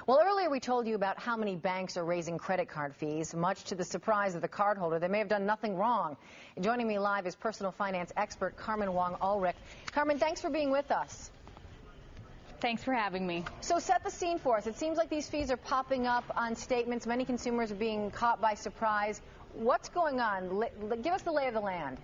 Well, earlier we told you about how many banks are raising credit card fees, much to the surprise of the cardholder. They may have done nothing wrong. And joining me live is personal finance expert Carmen Ulrich. Carmen, thanks for being with us. Thanks for having me. So set the scene for us. It seems like these fees are popping up on statements. Many consumers are being caught by surprise. What's going on? Give us the lay of the land.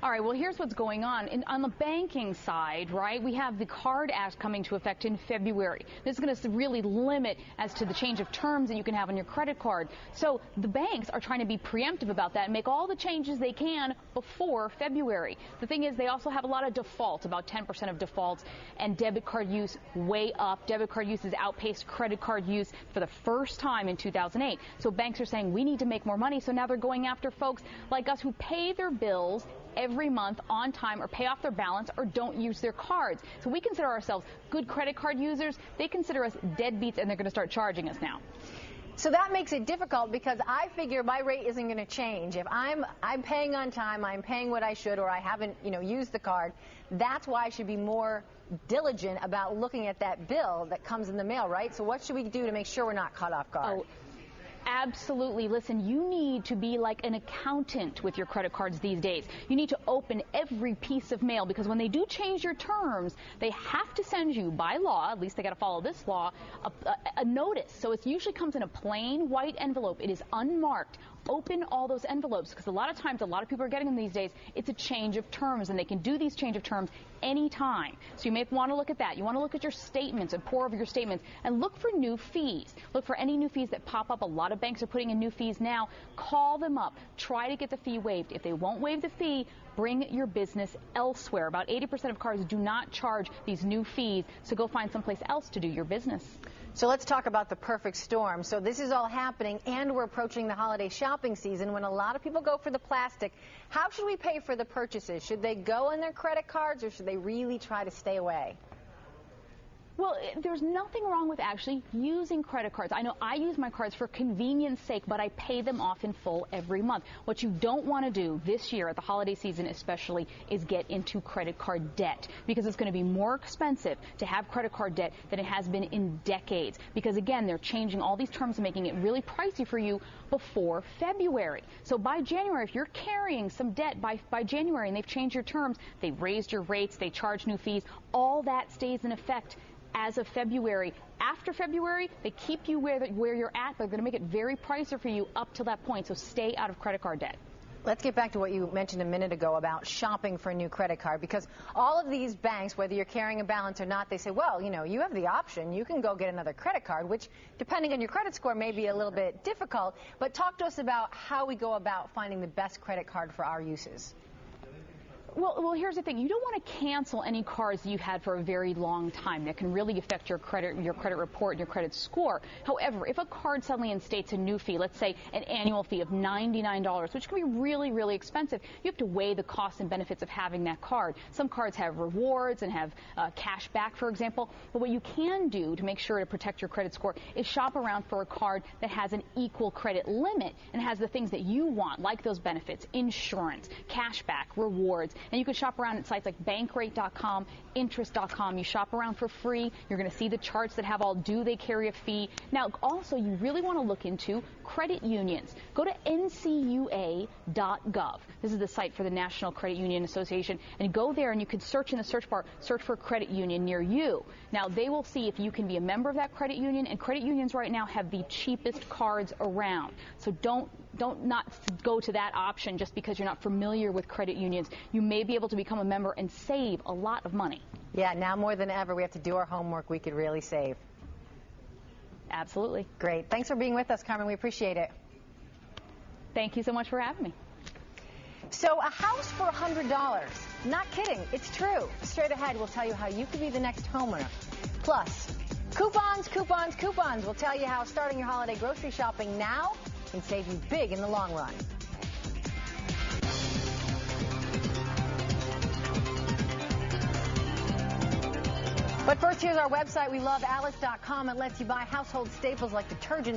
All right, well, here's what's going on. On the banking side, right, we have the Card Act coming to effect in February. This is going to really limit as to the change of terms that you can have on your credit card. So the banks are trying to be preemptive about that and make all the changes they can before February. The thing is, they also have a lot of defaults, about 10% of defaults, and debit card use way up. Debit card use has outpaced credit card use for the first time in 2008. So banks are saying we need to make more money, so now they're going after folks like us who pay their bills every month on time or pay off their balance or don't use their cards. So we consider ourselves good credit card users. They consider us deadbeats, and they're going to start charging us now. So that makes it difficult because I figure my rate isn't going to change. If I'm paying on time, I'm paying what I should, or I haven't, used the card. That's why I should be more diligent about looking at that bill that comes in the mail, right? So what should we do to make sure we're not caught off guard? Oh, absolutely. Listen, you need to be like an accountant with your credit cards these days. You need to open every piece of mail, because when they do change your terms, they have to send you, by law, at least they got to follow this law, a notice. So it usually comes in a plain white envelope. It is unmarked. Open all those envelopes, because a lot of times, a lot of people are getting them these days. It's a change of terms, and they can do these change of terms anytime. So you may want to look at that. You want to look at your statements and pour over your statements and look for new fees. Look for any new fees that pop up. A lot of banks are putting in new fees now. Call them up. Try to get the fee waived. If they won't waive the fee, bring your business elsewhere. About 80% of cards do not charge these new fees, so go find someplace else to do your business. So let's talk about the perfect storm. So this is all happening, and we're approaching the holiday shopping season when a lot of people go for the plastic. How should we pay for the purchases? Should they go on their credit cards, or should they really try to stay away? Well, there's nothing wrong with actually using credit cards. I know I use my cards for convenience sake, but I pay them off in full every month. What you don't want to do this year, at the holiday season especially, is get into credit card debt, because it's going to be more expensive to have credit card debt than it has been in decades. Because again, they're changing all these terms and making it really pricey for you before February. So by January, if you're carrying some debt by January and they've changed your terms, they've raised your rates, they charge new fees, all that stays in effect as of February. After February, they keep you where you're at, but they're going to make it very pricey for you up to that point, so stay out of credit card debt. Let's get back to what you mentioned a minute ago about shopping for a new credit card, because all of these banks, whether you're carrying a balance or not, they say, well, you have the option. You can go get another credit card, which, depending on your credit score, may be a little bit difficult. But talk to us about how we go about finding the best credit card for our uses. Well, here's the thing. You don't want to cancel any cards that you've had for a very long time. That can really affect your credit report and your credit score. However, if a card suddenly instates a new fee, let's say an annual fee of $99, which can be really, really expensive, you have to weigh the costs and benefits of having that card. Some cards have rewards and have cash back, for example. But what you can do to make sure to protect your credit score is shop around for a card that has an equal credit limit and has the things that you want, like those benefits, insurance, cash back, rewards. And you can shop around at sites like bankrate.com, interest.com. You shop around for free. You're going to see the charts that have all do they carry a fee. Now, also, you really want to look into credit unions. Go to ncua.gov. This is the site for the National Credit Union Association. And go there, and you can search in the search bar, search for a credit union near you. Now, they will see if you can be a member of that credit union. And credit unions right now have the cheapest cards around. So don't not go to that option just because you're not familiar with credit unions. You may be able to become a member and save a lot of money. Yeah, now more than ever, we have to do our homework. We could really save. Absolutely. Great. Thanks for being with us, Carmen. We appreciate it. Thank you so much for having me. So a house for $100. Not kidding. It's true. Straight ahead, we'll tell you how you could be the next homeowner. Plus, coupons, coupons, coupons. We'll tell you how starting your holiday grocery shopping now can save you big in the long run. But first, here's our website. We love Alice.com. It lets you buy household staples like detergents.